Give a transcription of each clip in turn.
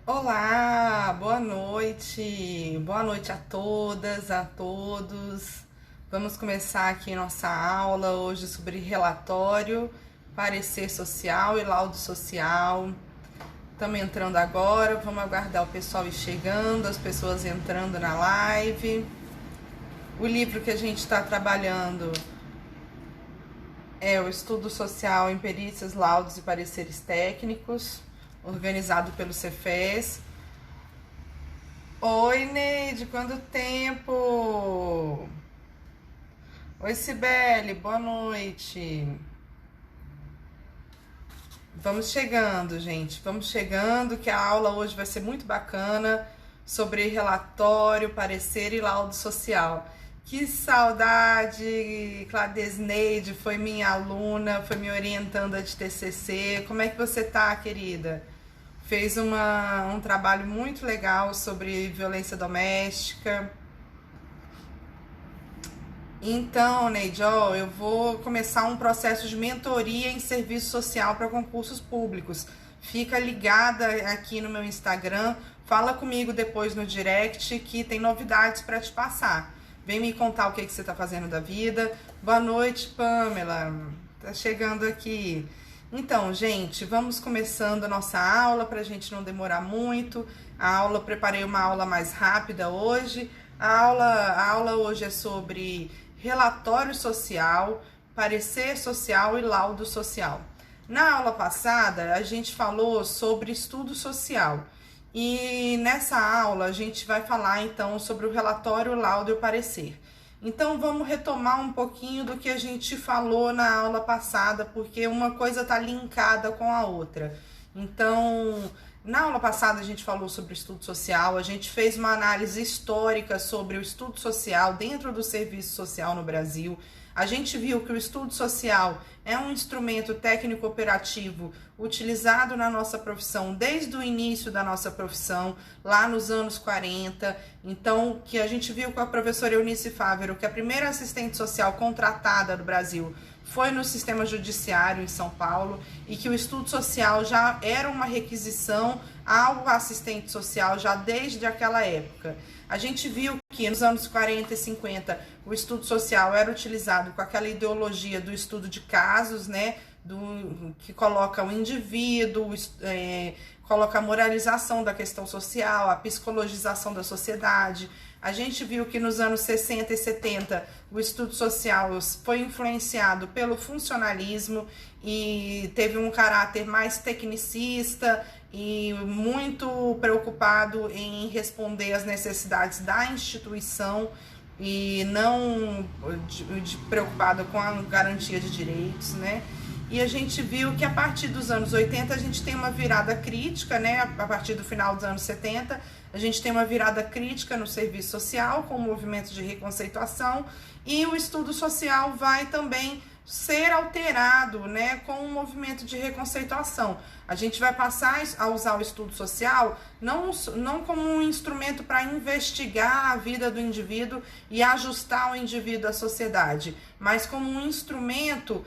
Olá, boa noite a todas, a todos. Vamos começar aqui nossa aula hoje sobre relatório, parecer social e laudo social. Estamos entrando agora, vamos aguardar o pessoal ir chegando, as pessoas entrando na live. O livro que a gente está trabalhando é o Estudo Social em Perícias, Laudos e Pareceres Técnicos, organizado pelo Cefes. Oi, Neide, quanto tempo? Oi, Cibele, boa noite. Vamos chegando, gente, vamos chegando, que a aula hoje vai ser muito bacana sobre relatório, parecer e laudo social. Que saudade, Cladesneide, foi minha aluna, foi me orientando de TCC. Como é que você tá, querida? Fez um trabalho muito legal sobre violência doméstica. Então, Neide, eu vou começar um processo de mentoria em serviço social para concursos públicos. Fica ligada aqui no meu Instagram, fala comigo depois no direct que tem novidades para te passar. Vem me contar o que você está fazendo da vida. Boa noite, Pamela. Tá chegando aqui. Então, gente, vamos começando a nossa aula para a gente não demorar muito. Preparei uma aula mais rápida hoje. A aula hoje é sobre relatório social, parecer social e laudo social. Na aula passada, a gente falou sobre estudo social. E nessa aula a gente vai falar então sobre o relatório, o laudo e o parecer. Então vamos retomar um pouquinho do que a gente falou na aula passada, porque uma coisa está linkada com a outra. Então, na aula passada a gente falou sobre o estudo social, a gente fez uma análise histórica sobre o estudo social dentro do serviço social no Brasil. A gente viu que o estudo social é um instrumento técnico-operativo utilizado na nossa profissão desde o início da nossa profissão, lá nos anos 40. Então, que a gente viu com a professora Eunice Fávero, que a primeira assistente social contratada do Brasil foi no sistema judiciário em São Paulo, e que o estudo social já era uma requisição ao assistente social já desde aquela época. A gente viu que nos anos 40 e 50 o estudo social era utilizado com aquela ideologia do estudo de casos, né? Que coloca o indivíduo, coloca a moralização da questão social, a psicologização da sociedade. A gente viu que nos anos 60 e 70 o estudo social foi influenciado pelo funcionalismo e teve um caráter mais tecnicista e muito preocupado em responder às necessidades da instituição e não preocupado com a garantia de direitos, né? E a gente viu que a partir dos anos 80 a gente tem uma virada crítica, né? A partir do final dos anos 70, a gente tem uma virada crítica no serviço social, com o movimento de reconceituação, e o estudo social vai também ser alterado, né, com o movimento de reconceituação. A gente vai passar a usar o estudo social não como um instrumento para investigar a vida do indivíduo e ajustar o indivíduo à sociedade, mas como um instrumento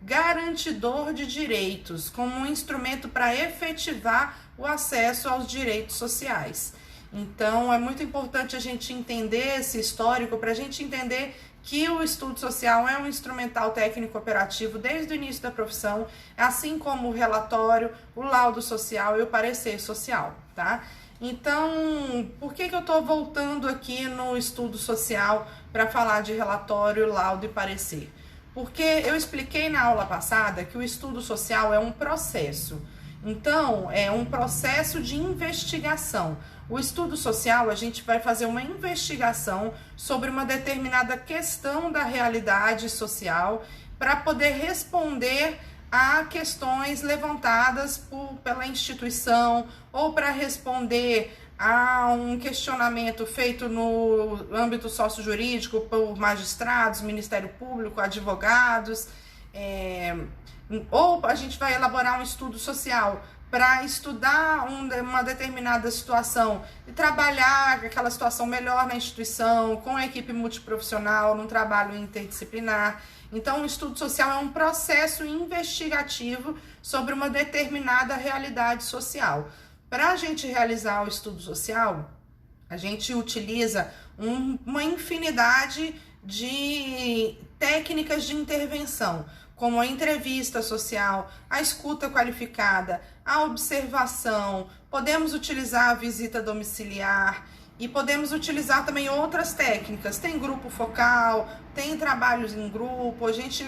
garantidor de direitos, como um instrumento para efetivar o acesso aos direitos sociais. Então, é muito importante a gente entender esse histórico para a gente entender que o estudo social é um instrumental técnico operativo desde o início da profissão, assim como o relatório, o laudo social e o parecer social, tá? Então, por que eu estou voltando aqui no estudo social para falar de relatório, laudo e parecer? Porque eu expliquei na aula passada que o estudo social é um processo. Então, é um processo de investigação. O estudo social, a gente vai fazer uma investigação sobre uma determinada questão da realidade social para poder responder a questões levantadas pela instituição ou para responder a um questionamento feito no âmbito sócio-jurídico por magistrados, Ministério Público, advogados, ou a gente vai elaborar um estudo social para estudar uma determinada situação e trabalhar aquela situação melhor na instituição, com a equipe multiprofissional, num trabalho interdisciplinar. Então, o estudo social é um processo investigativo sobre uma determinada realidade social. Para a gente realizar o estudo social, a gente utiliza uma infinidade de técnicas de intervenção, como a entrevista social, a escuta qualificada, a observação, podemos utilizar a visita domiciliar e podemos utilizar também outras técnicas. Tem grupo focal, tem trabalhos em grupo, a gente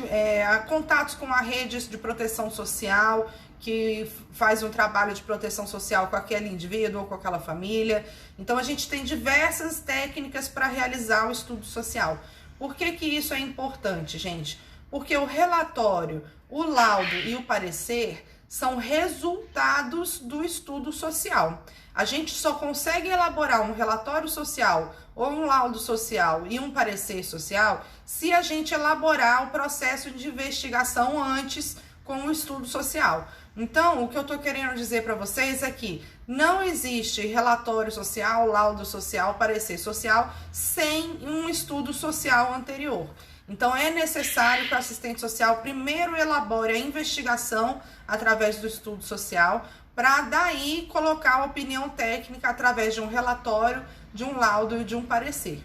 contatos com a rede de proteção social, que faz um trabalho de proteção social com aquele indivíduo ou com aquela família. Então a gente tem diversas técnicas para realizar o estudo social. Por que que isso é importante, gente? Porque o relatório, o laudo e o parecer são resultados do estudo social. A gente só consegue elaborar um relatório social ou um laudo social e um parecer social se a gente elaborar o processo de investigação antes com o estudo social. Então, o que eu estou querendo dizer para vocês é que não existe relatório social, laudo social, parecer social sem um estudo social anterior. Então, é necessário que o assistente social primeiro elabore a investigação através do estudo social, para daí colocar a opinião técnica através de um relatório, de um laudo e de um parecer.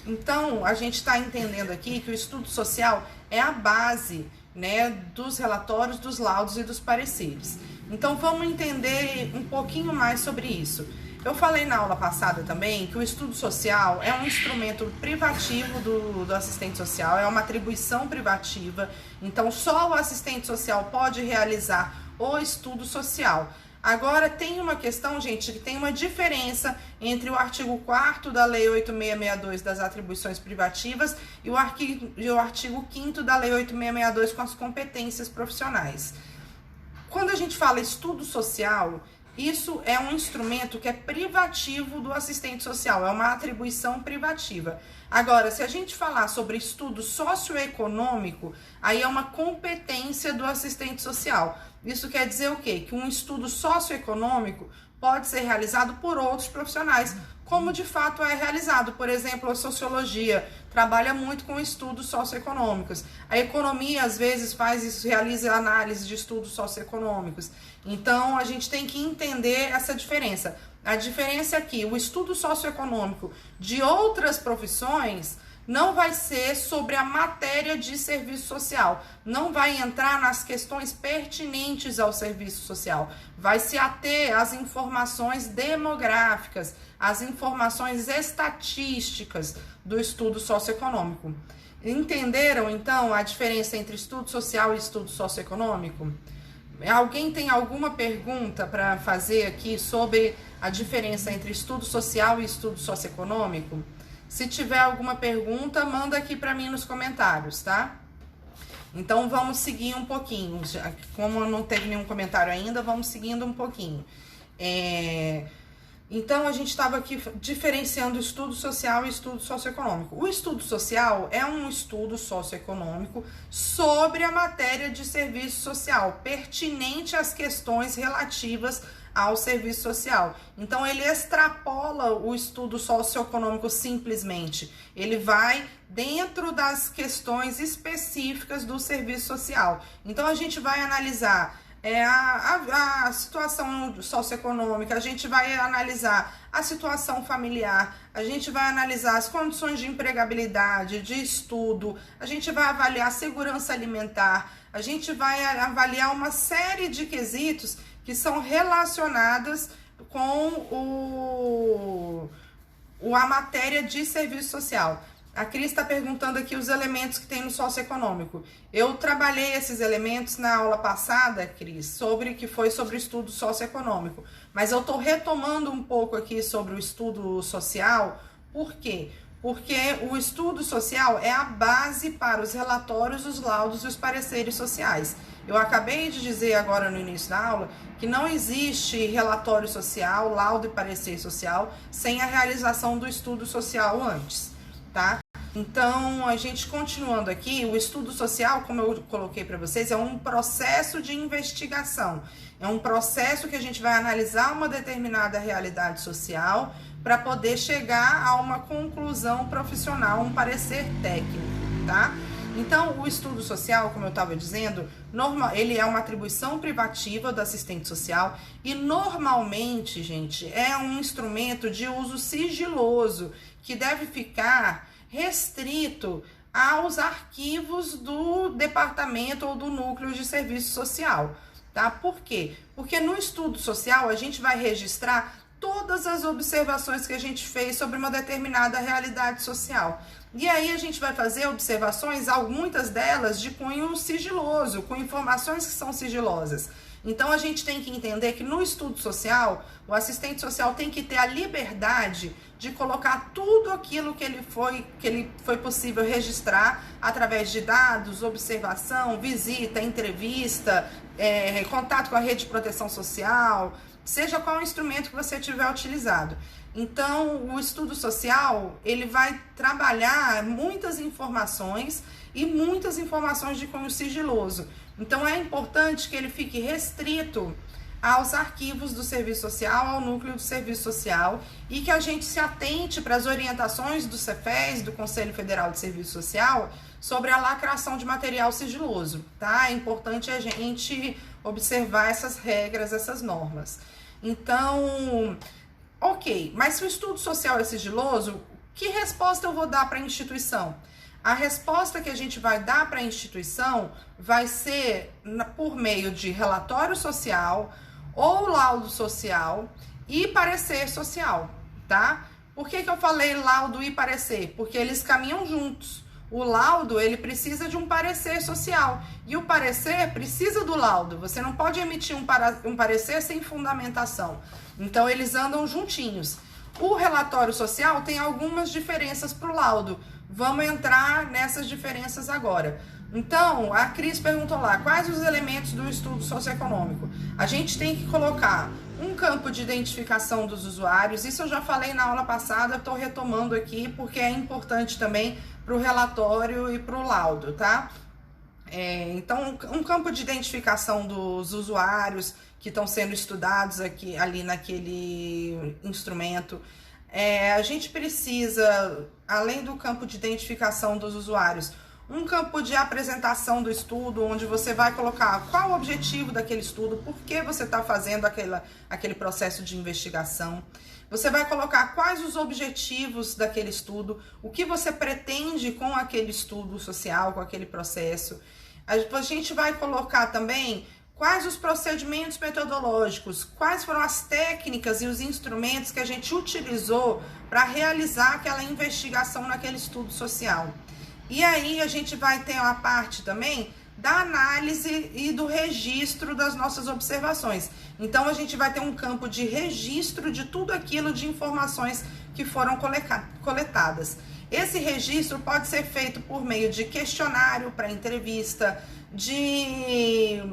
Então, a gente está entendendo aqui que o estudo social é a base, né, dos relatórios, dos laudos e dos pareceres. Então, vamos entender um pouquinho mais sobre isso. Eu falei na aula passada também que o estudo social é um instrumento privativo do assistente social, é uma atribuição privativa, então só o assistente social pode realizar o estudo social. Agora, tem uma questão, gente, que tem uma diferença entre o artigo 4º da Lei 8662 das atribuições privativas e o artigo 5º da Lei 8662 com as competências profissionais. Quando a gente fala estudo social, isso é um instrumento que é privativo do assistente social, é uma atribuição privativa. Agora, se a gente falar sobre estudo socioeconômico, aí é uma competência do assistente social. Isso quer dizer o quê? Que um estudo socioeconômico pode ser realizado por outros profissionais, como de fato é realizado. Por exemplo, a sociologia trabalha muito com estudos socioeconômicos. A economia, às vezes, faz isso, realiza análise de estudos socioeconômicos. Então, a gente tem que entender essa diferença. A diferença é que o estudo socioeconômico de outras profissões não vai ser sobre a matéria de serviço social, não vai entrar nas questões pertinentes ao serviço social, vai se ater às informações demográficas, às informações estatísticas do estudo socioeconômico. Entenderam, então, a diferença entre estudo social e estudo socioeconômico? Alguém tem alguma pergunta para fazer aqui sobre a diferença entre estudo social e estudo socioeconômico? Se tiver alguma pergunta, manda aqui para mim nos comentários, tá? Então, vamos seguir um pouquinho. Como não teve nenhum comentário ainda, vamos seguindo um pouquinho. Então, a gente estava aqui diferenciando estudo social e estudo socioeconômico. O estudo social é um estudo socioeconômico sobre a matéria de serviço social, pertinente às questões relativas ao serviço social. Então, ele extrapola o estudo socioeconômico simplesmente. Ele vai dentro das questões específicas do serviço social. Então, a gente vai analisar a situação socioeconômica, a gente vai analisar a situação familiar, a gente vai analisar as condições de empregabilidade, de estudo, a gente vai avaliar a segurança alimentar, a gente vai avaliar uma série de quesitos que são relacionadas com a matéria de serviço social. A Cris está perguntando aqui os elementos que tem no socioeconômico. Eu trabalhei esses elementos na aula passada, Cris, que foi sobre o estudo socioeconômico. Mas eu estou retomando um pouco aqui sobre o estudo social. Por quê? Porque o estudo social é a base para os relatórios, os laudos e os pareceres sociais. Eu acabei de dizer agora no início da aula que não existe relatório social, laudo e parecer social sem a realização do estudo social antes, tá? Então, a gente continuando aqui, o estudo social, como eu coloquei para vocês, é um processo de investigação. É um processo que a gente vai analisar uma determinada realidade social para poder chegar a uma conclusão profissional, um parecer técnico, tá? Então, o estudo social, como eu estava dizendo, ele é uma atribuição privativa do assistente social e normalmente, gente, é um instrumento de uso sigiloso que deve ficar restrito aos arquivos do departamento ou do núcleo de serviço social, tá? Por quê? Porque no estudo social a gente vai registrar todas as observações que a gente fez sobre uma determinada realidade social. E aí a gente vai fazer observações, muitas delas de cunho sigiloso, com informações que são sigilosas. Então a gente tem que entender que no estudo social, o assistente social tem que ter a liberdade de colocar tudo aquilo que ele foi possível registrar através de dados, observação, visita, entrevista, contato com a rede de proteção social, seja qual instrumento que você tiver utilizado. Então, o estudo social, ele vai trabalhar muitas informações e muitas informações de cunho sigiloso. Então, é importante que ele fique restrito aos arquivos do serviço social, ao núcleo do serviço social, e que a gente se atente para as orientações do Cefes, do Conselho Federal de Serviço Social, sobre a lacração de material sigiloso, tá? É importante a gente observar essas regras, essas normas. Então, ok, mas se o estudo social é sigiloso, que resposta eu vou dar para a instituição? A resposta que a gente vai dar para a instituição vai ser por meio de relatório social ou laudo social e parecer social, tá? Por que eu falei laudo e parecer? Porque eles caminham juntos. O laudo, ele precisa de um parecer social e o parecer precisa do laudo. Você não pode emitir um parecer sem fundamentação. Então, eles andam juntinhos. O relatório social tem algumas diferenças para o laudo. Vamos entrar nessas diferenças agora. Então, a Cris perguntou lá, quais os elementos do estudo socioeconômico? A gente tem que colocar um campo de identificação dos usuários. Isso eu já falei na aula passada, estou retomando aqui, porque é importante também para o relatório e para o laudo, tá? Então, um campo de identificação dos usuários que estão sendo estudados ali naquele instrumento. A gente precisa, além do campo de identificação dos usuários, um campo de apresentação do estudo, onde você vai colocar qual o objetivo daquele estudo, por que você está fazendo aquele processo de investigação. Você vai colocar quais os objetivos daquele estudo, o que você pretende com aquele estudo social, com aquele processo. A gente vai colocar também quais os procedimentos metodológicos, quais foram as técnicas e os instrumentos que a gente utilizou para realizar aquela investigação naquele estudo social. E aí a gente vai ter uma parte também da análise e do registro das nossas observações. Então a gente vai ter um campo de registro de tudo aquilo de informações que foram coletadas. Esse registro pode ser feito por meio de questionário para entrevista, de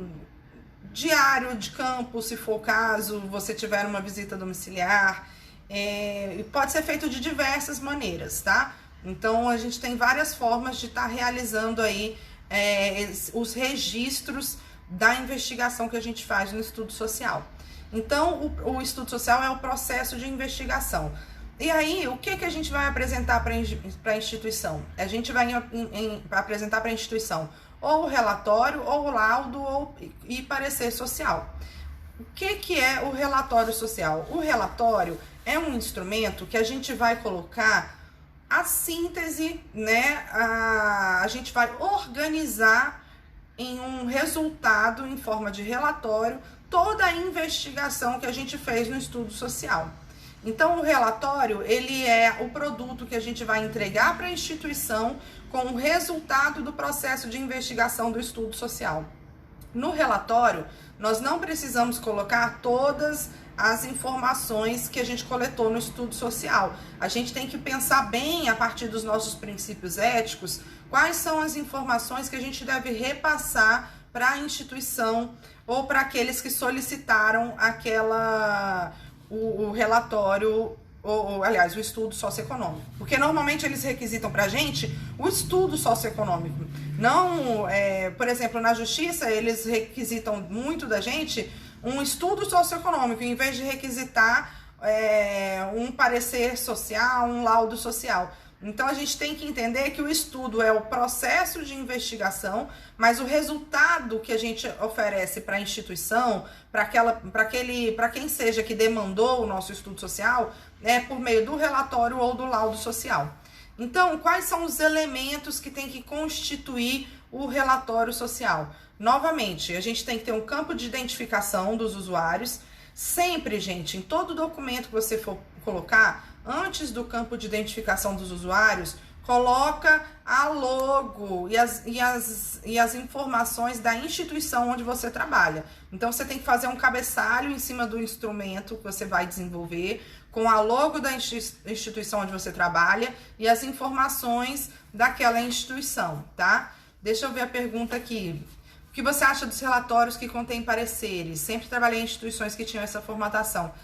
diário de campo, se for o caso, você tiver uma visita domiciliar, pode ser feito de diversas maneiras, tá? Então, a gente tem várias formas de estar realizando aí os registros da investigação que a gente faz no estudo social. Então, o estudo social é o processo de investigação. E aí, o que a gente vai apresentar para a instituição? A gente vai apresentar para a instituição ou o relatório, ou o laudo, e parecer social. O que é o relatório social? O relatório é um instrumento que a gente vai colocar a síntese, né? A gente vai organizar em um resultado, em forma de relatório, toda a investigação que a gente fez no estudo social. Então, o relatório, ele é o produto que a gente vai entregar para a instituição com o resultado do processo de investigação do estudo social. No relatório, nós não precisamos colocar todas as informações que a gente coletou no estudo social. A gente tem que pensar bem, a partir dos nossos princípios éticos, quais são as informações que a gente deve repassar para a instituição ou para aqueles que solicitaram o relatório, aliás, o estudo socioeconômico. Porque normalmente eles requisitam para a gente o estudo socioeconômico. Não, por exemplo, na justiça, eles requisitam muito da gente um estudo socioeconômico, em vez de requisitar um parecer social, um laudo social. Então a gente tem que entender que o estudo é o processo de investigação, mas o resultado que a gente oferece para a instituição, para quem seja que demandou o nosso estudo social, é por meio do relatório ou do laudo social. Então, quais são os elementos que tem que constituir o relatório social? Novamente, a gente tem que ter um campo de identificação dos usuários. Sempre, gente, em todo documento que você for colocar, antes do campo de identificação dos usuários, coloca a logo e as informações da instituição onde você trabalha. Então, você tem que fazer um cabeçalho em cima do instrumento que você vai desenvolver, com a logo da instituição onde você trabalha e as informações daquela instituição, tá? Deixa eu ver a pergunta aqui. O que você acha dos relatórios que contêm pareceres? Sempre trabalhei em instituições que tinham essa formatação.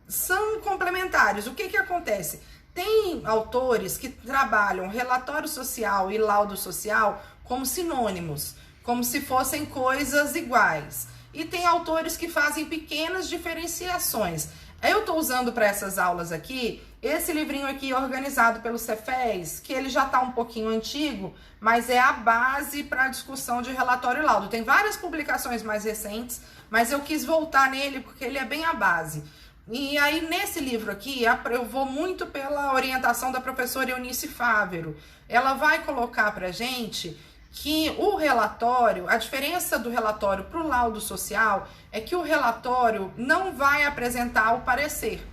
São complementares. O que acontece? Tem autores que trabalham relatório social e laudo social como sinônimos, como se fossem coisas iguais. E tem autores que fazem pequenas diferenciações. Eu estou usando para essas aulas aqui esse livrinho aqui organizado pelo Cefez, que ele já está um pouquinho antigo, mas é a base para a discussão de relatório e laudo. Tem várias publicações mais recentes, mas eu quis voltar nele porque ele é bem a base. E aí, nesse livro aqui, eu vou muito pela orientação da professora Eunice Fávero. Ela vai colocar para a gente que o relatório, a diferença do relatório para o laudo social é que o relatório não vai apresentar o parecer.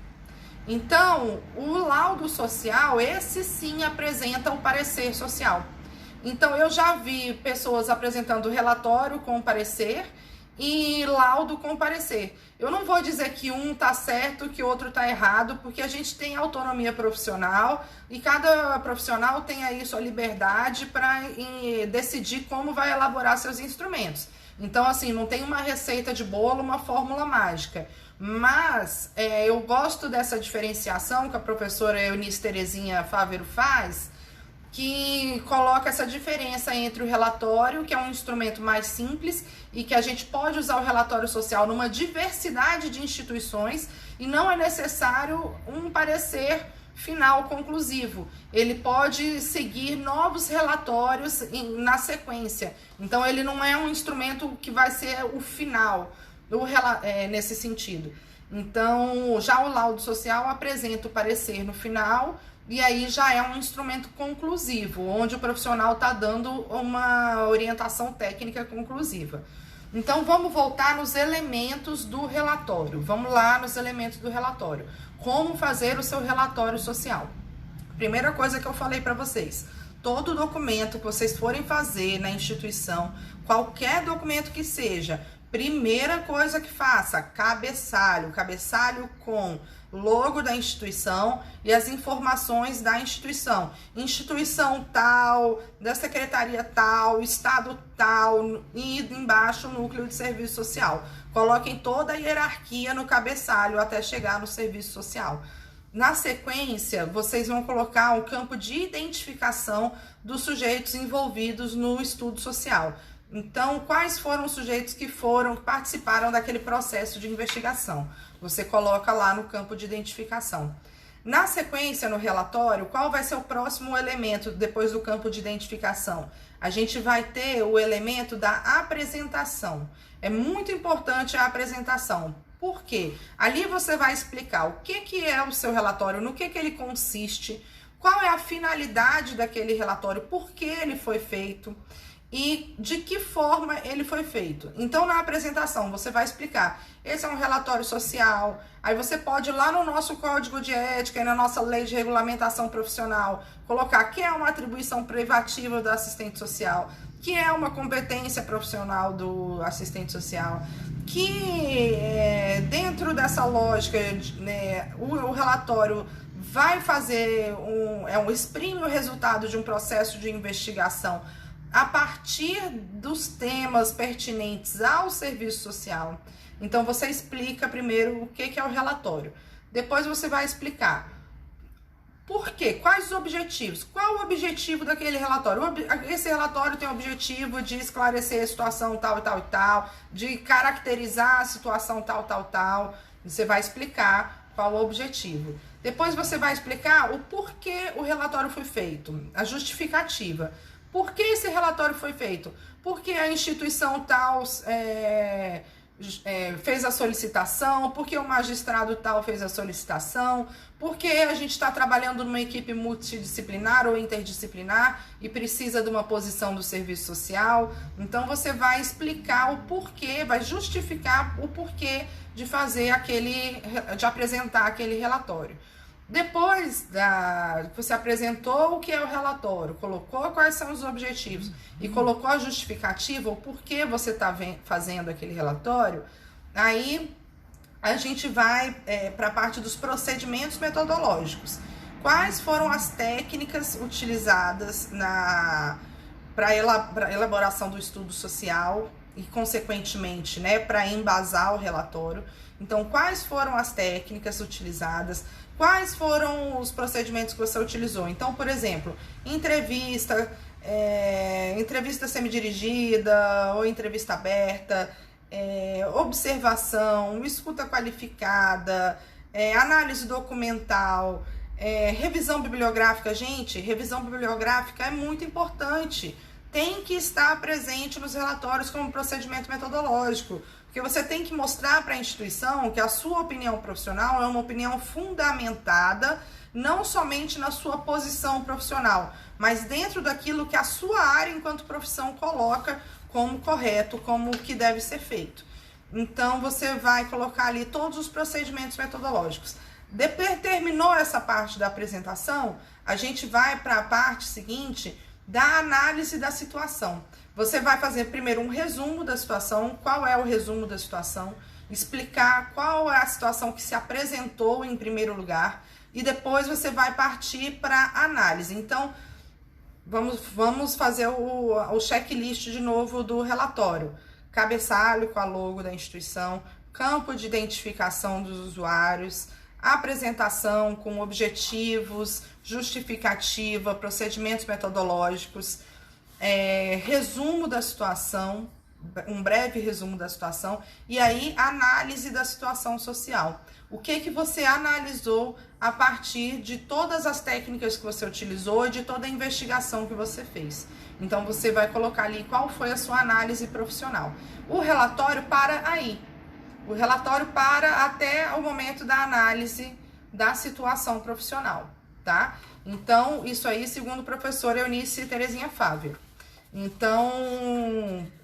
Então, o laudo social, esse sim apresenta o parecer social. Então, eu já vi pessoas apresentando relatório com parecer e laudo com parecer. Eu não vou dizer que um tá certo, que o outro tá errado, porque a gente tem autonomia profissional e cada profissional tem aí sua liberdade para decidir como vai elaborar seus instrumentos. Então, assim, não tem uma receita de bolo, uma fórmula mágica. Mas eu gosto dessa diferenciação que a professora Eunice Terezinha Fávero faz, que coloca essa diferença entre o relatório, que é um instrumento mais simples e que a gente pode usar o relatório social numa diversidade de instituições e não é necessário um parecer final conclusivo. Ele pode seguir novos relatórios na sequência. Então, ele não é um instrumento que vai ser o final nesse sentido. Então, já o laudo social apresenta o parecer no final e aí já é um instrumento conclusivo, onde o profissional está dando uma orientação técnica conclusiva. Então, vamos voltar nos elementos do relatório. Vamos lá nos elementos do relatório. Como fazer o seu relatório social? Primeira coisa que eu falei para vocês. Todo documento que vocês forem fazer na instituição, qualquer documento que seja, primeira coisa que faça, cabeçalho com logo da instituição e as informações da instituição. Instituição tal, da secretaria tal, estado tal, e embaixo o núcleo de serviço social. Coloquem toda a hierarquia no cabeçalho até chegar no serviço social. Na sequência, vocês vão colocar um campo de identificação dos sujeitos envolvidos no estudo social. Então, quais foram os sujeitos que participaram daquele processo de investigação? Você coloca lá no campo de identificação. Na sequência, no relatório, qual vai ser o próximo elemento depois do campo de identificação? A gente vai ter o elemento da apresentação. É muito importante a apresentação. Por quê? Ali você vai explicar o que é o seu relatório, no que ele consiste, qual é a finalidade daquele relatório, por que ele foi feito e de que forma ele foi feito. Então, na apresentação, você vai explicar, esse é um relatório social, aí você pode ir lá no nosso código de ética e na nossa lei de regulamentação profissional, colocar que é uma atribuição privativa do assistente social, que é uma competência profissional do assistente social, que dentro dessa lógica, né, o relatório vai fazer exprime o resultado de um processo de investigação a partir dos temas pertinentes ao serviço social. Então, você explica primeiro o que é o relatório. Depois você vai explicar por quê, quais os objetivos, qual o objetivo daquele relatório. Esse relatório tem o objetivo de esclarecer a situação tal e tal e tal, de caracterizar a situação tal. Você vai explicar qual o objetivo. Depois você vai explicar o porquê o relatório foi feito, a justificativa. Por que esse relatório foi feito? Porque a instituição tal fez a solicitação, porque o magistrado tal fez a solicitação, porque a gente está trabalhando numa equipe multidisciplinar ou interdisciplinar e precisa de uma posição do serviço social. Então você vai explicar o porquê, vai justificar o porquê de fazer de apresentar aquele relatório. Depois que você apresentou o que é o relatório, colocou quais são os objetivos e colocou a justificativa, o porquê você está fazendo aquele relatório, aí a gente vai para a parte dos procedimentos metodológicos. Quais foram as técnicas utilizadas para a elaboração do estudo social e, consequentemente, né, para embasar o relatório? Então, quais foram as técnicas utilizadas? Quais foram os procedimentos que você utilizou? Então, por exemplo, entrevista semidirigida ou entrevista aberta, observação, escuta qualificada, análise documental, revisão bibliográfica. Gente, revisão bibliográfica é muito importante. Tem que estar presente nos relatórios como procedimento metodológico, porque você tem que mostrar para a instituição que a sua opinião profissional é uma opinião fundamentada, não somente na sua posição profissional, mas dentro daquilo que a sua área enquanto profissão coloca como correto, como o que deve ser feito. Então, você vai colocar ali todos os procedimentos metodológicos. Terminou essa parte da apresentação, a gente vai para a parte seguinte da análise da situação. Você vai fazer primeiro um resumo da situação, qual é o resumo da situação, explicar qual é a situação que se apresentou em primeiro lugar e depois você vai partir para análise. Então, vamos fazer o checklist de novo do relatório. Cabeçalho com a logo da instituição, campo de identificação dos usuários, apresentação com objetivos, justificativa, procedimentos metodológicos, resumo da situação, um breve resumo da situação, e aí análise da situação social. O que você analisou a partir de todas as técnicas que você utilizou e de toda a investigação que você fez. Então você vai colocar ali qual foi a sua análise profissional. O relatório para aí. O relatório para até o momento da análise da situação profissional, tá? Então, isso aí, segundo o professor Eunice Terezinha Fávero. Então,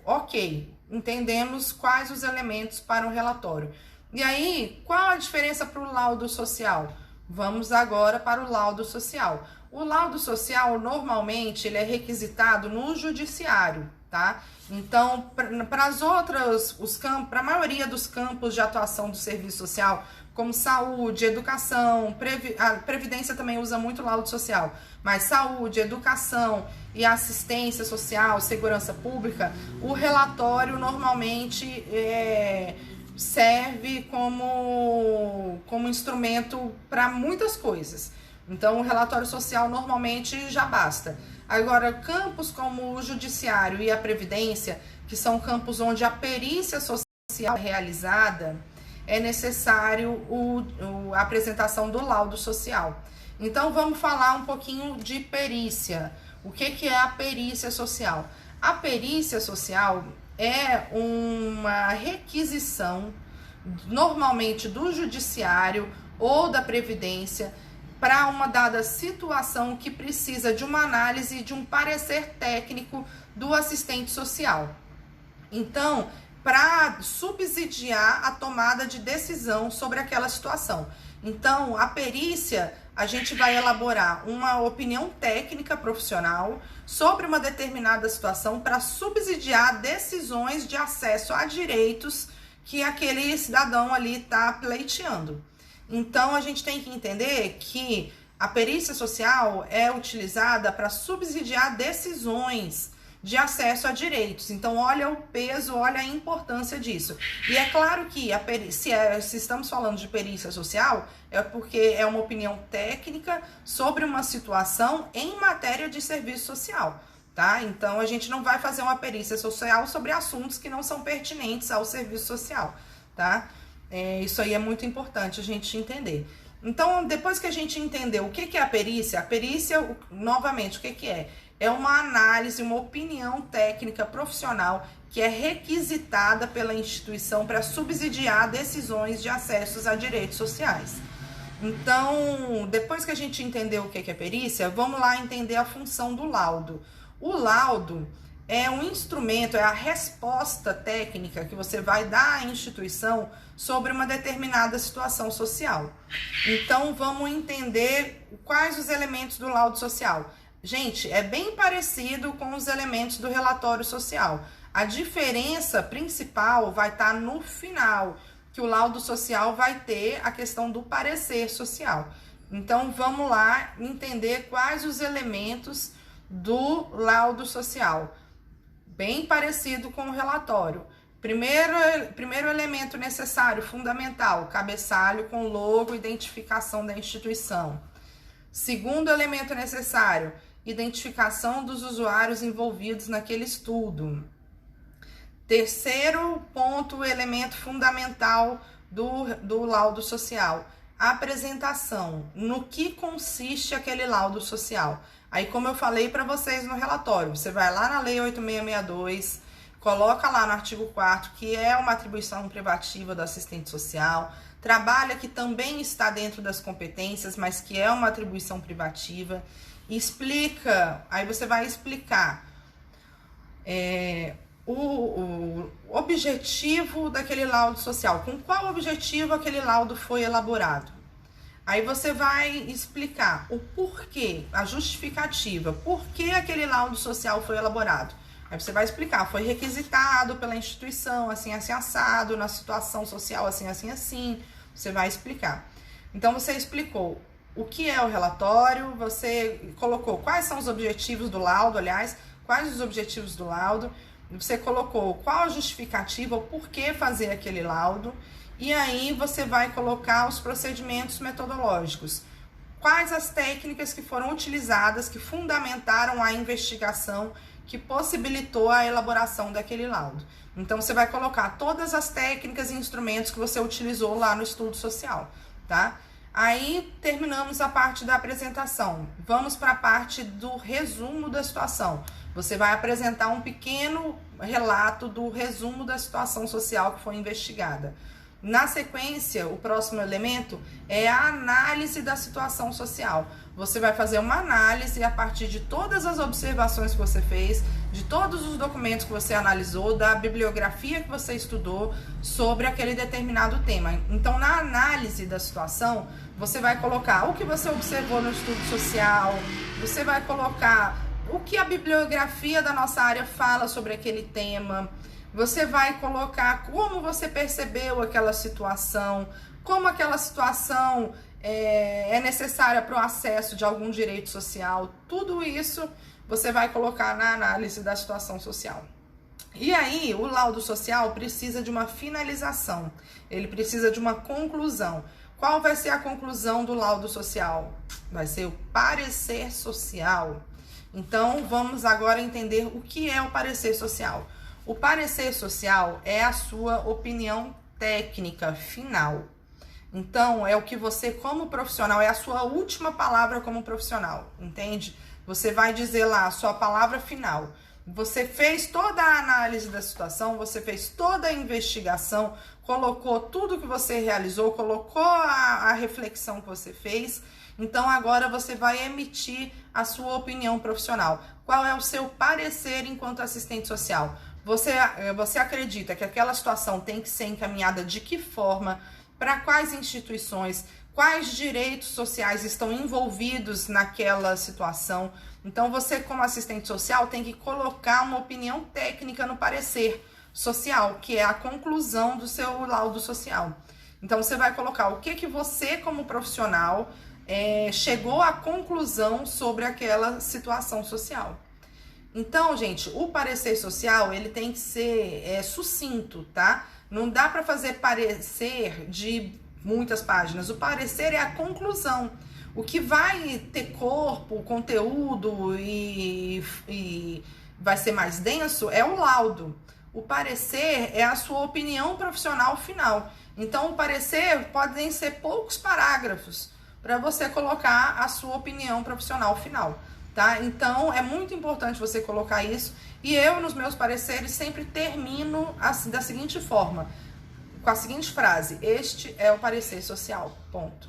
ok, entendemos quais os elementos para o relatório. E aí, qual a diferença para o laudo social? Vamos agora para o laudo social. O laudo social, normalmente, ele é requisitado no judiciário, tá? Então, para a maioria dos campos de atuação do serviço social, como saúde, educação, a Previdência também usa muito laudo social, mas saúde, educação e assistência social, segurança pública, o relatório normalmente serve como instrumento para muitas coisas. Então, o relatório social normalmente já basta. Agora, campos como o judiciário e a Previdência, que são campos onde a perícia social é realizada, é necessário a apresentação do laudo social. Então, vamos falar um pouquinho de perícia. O que é a perícia social? A perícia social é uma requisição, normalmente do judiciário ou da Previdência, para uma dada situação que precisa de uma análise e de um parecer técnico do assistente social. Então, para subsidiar a tomada de decisão sobre aquela situação. Então, a perícia, a gente vai elaborar uma opinião técnica profissional sobre uma determinada situação para subsidiar decisões de acesso a direitos que aquele cidadão ali está pleiteando. Então, a gente tem que entender que a perícia social é utilizada para subsidiar decisões de acesso a direitos. Então, olha o peso, olha a importância disso. E é claro que se estamos falando de perícia social, é porque é uma opinião técnica sobre uma situação em matéria de serviço social, tá? Então, a gente não vai fazer uma perícia social sobre assuntos que não são pertinentes ao serviço social, tá? Isso aí é muito importante a gente entender. Então, depois que a gente entendeu o que é a perícia, novamente, o que é? É uma análise, uma opinião técnica profissional que é requisitada pela instituição para subsidiar decisões de acessos a direitos sociais. Então, depois que a gente entendeu o que é perícia, vamos lá entender a função do laudo. O laudo é um instrumento, é a resposta técnica que você vai dar à instituição sobre uma determinada situação social. Então, vamos entender quais os elementos do laudo social. Gente, é bem parecido com os elementos do relatório social. A diferença principal vai estar no final, que o laudo social vai ter a questão do parecer social. Então, vamos lá entender quais os elementos do laudo social. Bem parecido com o relatório. Primeiro elemento necessário, fundamental, cabeçalho com logo, identificação da instituição. Segundo elemento necessário, identificação dos usuários envolvidos naquele estudo. Terceiro ponto, elemento fundamental do laudo social, apresentação. No que consiste aquele laudo social? Aí, como eu falei para vocês no relatório, você vai lá na Lei 8662, coloca lá no artigo 4º, que é uma atribuição privativa do assistente social, trabalha que também está dentro das competências, mas que é uma atribuição privativa, explica, aí você vai explicar o objetivo daquele laudo social, com qual objetivo aquele laudo foi elaborado. Aí você vai explicar o porquê, a justificativa, por que aquele laudo social foi elaborado. Aí você vai explicar, foi requisitado pela instituição, assim, assim, assado, na situação social, assim, assim, assim. Você vai explicar. Então, você explicou o que é o relatório, você colocou quais são os objetivos do laudo, aliás, quais os objetivos do laudo, você colocou qual a justificativa, o porquê fazer aquele laudo, e aí você vai colocar os procedimentos metodológicos. Quais as técnicas que foram utilizadas, que fundamentaram a investigação, que possibilitou a elaboração daquele laudo. Então, você vai colocar todas as técnicas e instrumentos que você utilizou lá no estudo social, tá? Aí, terminamos a parte da apresentação. Vamos para a parte do resumo da situação. Você vai apresentar um pequeno relato do resumo da situação social que foi investigada. Na sequência, o próximo elemento é a análise da situação social. Você vai fazer uma análise a partir de todas as observações que você fez, de todos os documentos que você analisou, da bibliografia que você estudou sobre aquele determinado tema. Então, na análise da situação, você vai colocar o que você observou no estudo social, você vai colocar o que a bibliografia da nossa área fala sobre aquele tema, você vai colocar como você percebeu aquela situação, como aquela situação é necessária para o acesso de algum direito social. Tudo isso você vai colocar na análise da situação social. E aí, o laudo social precisa de uma finalização, ele precisa de uma conclusão. Qual vai ser a conclusão do laudo social? Vai ser o parecer social. Então, vamos agora entender o que é o parecer social. O parecer social é a sua opinião técnica final. Então, é o que você, como profissional, é a sua última palavra como profissional, entende? Você vai dizer lá a sua palavra final. Você fez toda a análise da situação, você fez toda a investigação, colocou tudo que você realizou, colocou a reflexão que você fez. Então, agora você vai emitir a sua opinião profissional. Qual é o seu parecer enquanto assistente social? Você acredita que aquela situação tem que ser encaminhada de que forma, para quais instituições, quais direitos sociais estão envolvidos naquela situação? Então, você, como assistente social, tem que colocar uma opinião técnica no parecer social, que é a conclusão do seu laudo social. Então, você vai colocar o que você, como profissional, chegou à conclusão sobre aquela situação social. Então, gente, o parecer social, ele tem que ser sucinto, tá? Não dá para fazer parecer de muitas páginas. O parecer é a conclusão. O que vai ter corpo, conteúdo e vai ser mais denso é o laudo. O parecer é a sua opinião profissional final. Então, o parecer podem ser poucos parágrafos para você colocar a sua opinião profissional final, tá? Então, é muito importante você colocar isso. E eu, nos meus pareceres, sempre termino assim, da seguinte forma, com a seguinte frase: este é o parecer social, ponto.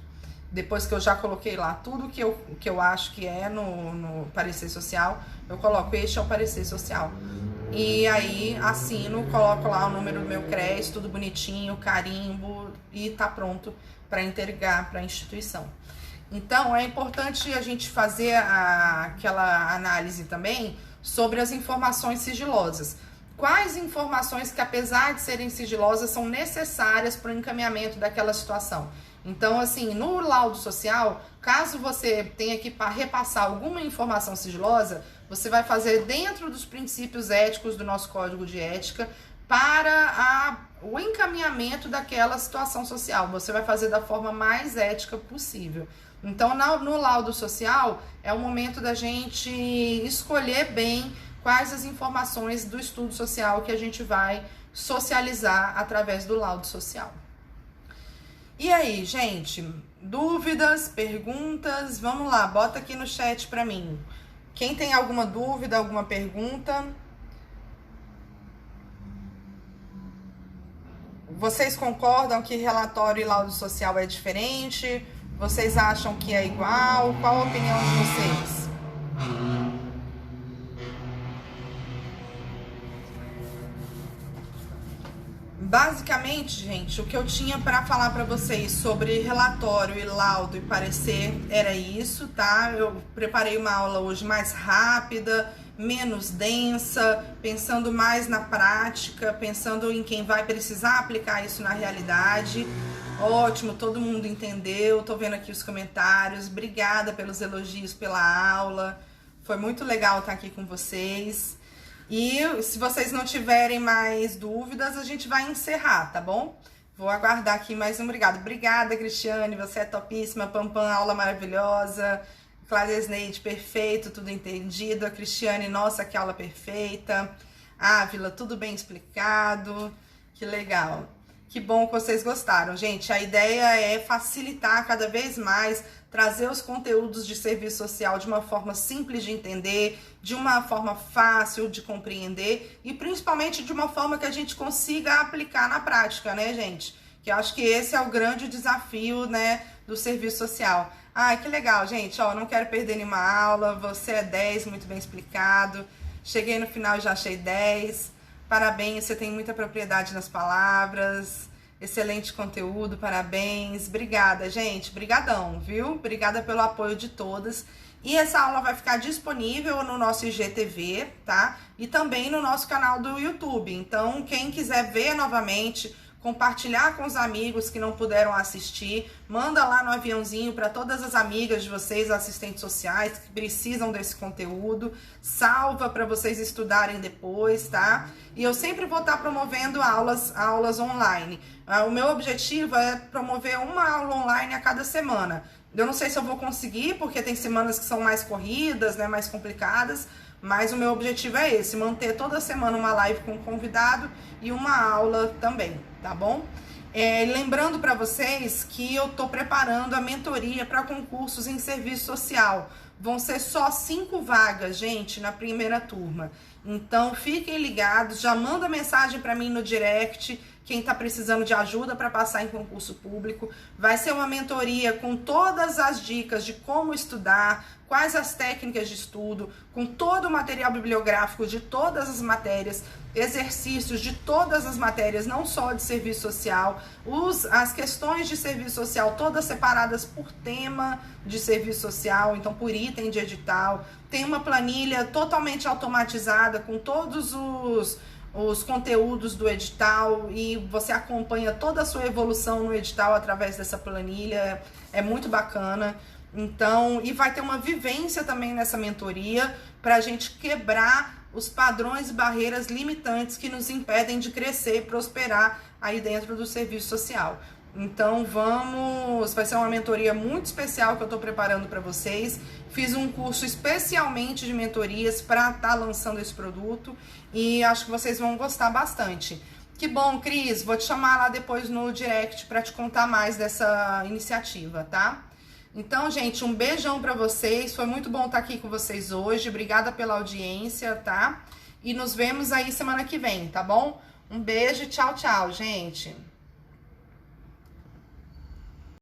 Depois que eu já coloquei lá tudo que eu acho que é no parecer social, eu coloco: este é o parecer social. E aí assino, coloco lá o número do meu CRES, tudo bonitinho, carimbo, e tá pronto para entregar para a instituição. Então, é importante a gente fazer aquela análise também sobre as informações sigilosas. Quais informações que, apesar de serem sigilosas, são necessárias para o encaminhamento daquela situação? Então, assim, no laudo social, caso você tenha que repassar alguma informação sigilosa, você vai fazer dentro dos princípios éticos do nosso Código de Ética para o encaminhamento daquela situação social. Você vai fazer da forma mais ética possível. Então, no laudo social, é o momento da gente escolher bem quais as informações do estudo social que a gente vai socializar através do laudo social. E aí, gente, dúvidas, perguntas? Vamos lá, bota aqui no chat para mim. Quem tem alguma dúvida, alguma pergunta? Vocês concordam que relatório e laudo social é diferente? Vocês acham que é igual? Qual a opinião de vocês? Basicamente, gente, o que eu tinha para falar para vocês sobre relatório e laudo e parecer era isso, tá? Eu preparei uma aula hoje mais rápida, menos densa, pensando mais na prática, pensando em quem vai precisar aplicar isso na realidade. Ótimo, todo mundo entendeu, tô vendo aqui os comentários. Obrigada pelos elogios pela aula, foi muito legal estar aqui com vocês. E se vocês não tiverem mais dúvidas, a gente vai encerrar, tá bom? Vou aguardar aqui mais um obrigado. Obrigada, Cristiane, você é topíssima. Pampam, aula maravilhosa. Cláudia Sneide, perfeito, tudo entendido. A Cristiane, nossa, que aula perfeita. Ávila, tudo bem explicado. Que legal. Que bom que vocês gostaram. Gente, a ideia é facilitar cada vez mais, trazer os conteúdos de serviço social de uma forma simples de entender, de uma forma fácil de compreender e principalmente de uma forma que a gente consiga aplicar na prática, né, gente? Que eu acho que esse é o grande desafio, né, do serviço social. Ai, que legal, gente. Ó, não quero perder nenhuma aula. Você é 10, muito bem explicado. Cheguei no final e já achei 10. Parabéns, você tem muita propriedade nas palavras. Excelente conteúdo, parabéns. Obrigada, gente. Brigadão, viu? Obrigada pelo apoio de todas. E essa aula vai ficar disponível no nosso IGTV, tá? E também no nosso canal do YouTube. Então, quem quiser ver novamente, compartilhar com os amigos que não puderam assistir, manda lá no aviãozinho para todas as amigas de vocês, assistentes sociais, que precisam desse conteúdo, salva para vocês estudarem depois, tá? E eu sempre vou estar promovendo aulas online. O meu objetivo é promover uma aula online a cada semana. Eu não sei se eu vou conseguir, porque tem semanas que são mais corridas, né, mais complicadas, mas o meu objetivo é esse, manter toda semana uma live com um convidado e uma aula também, tá bom? Lembrando para vocês que eu tô preparando a mentoria para concursos em serviço social. Vão ser só 5 vagas, gente, na primeira turma. Então, fiquem ligados, já manda mensagem para mim no direct, quem está precisando de ajuda para passar em concurso público. Vai ser uma mentoria com todas as dicas de como estudar, quais as técnicas de estudo, com todo o material bibliográfico de todas as matérias, exercícios de todas as matérias, não só de serviço social, as questões de serviço social todas separadas por tema de serviço social, então por item de edital. Tem uma planilha totalmente automatizada com todos os conteúdos do edital e você acompanha toda a sua evolução no edital através dessa planilha, é muito bacana. Então, e vai ter uma vivência também nessa mentoria para a gente quebrar os padrões e barreiras limitantes que nos impedem de crescer e prosperar aí dentro do serviço social. Então vai ser uma mentoria muito especial que eu estou preparando para vocês. Fiz um curso especialmente de mentorias para estar lançando esse produto e acho que vocês vão gostar bastante. Que bom, Cris. Vou te chamar lá depois no direct para te contar mais dessa iniciativa, tá? Então, gente, um beijão para vocês. Foi muito bom estar aqui com vocês hoje. Obrigada pela audiência, tá? E nos vemos aí semana que vem, tá bom? Um beijo e tchau, tchau, gente.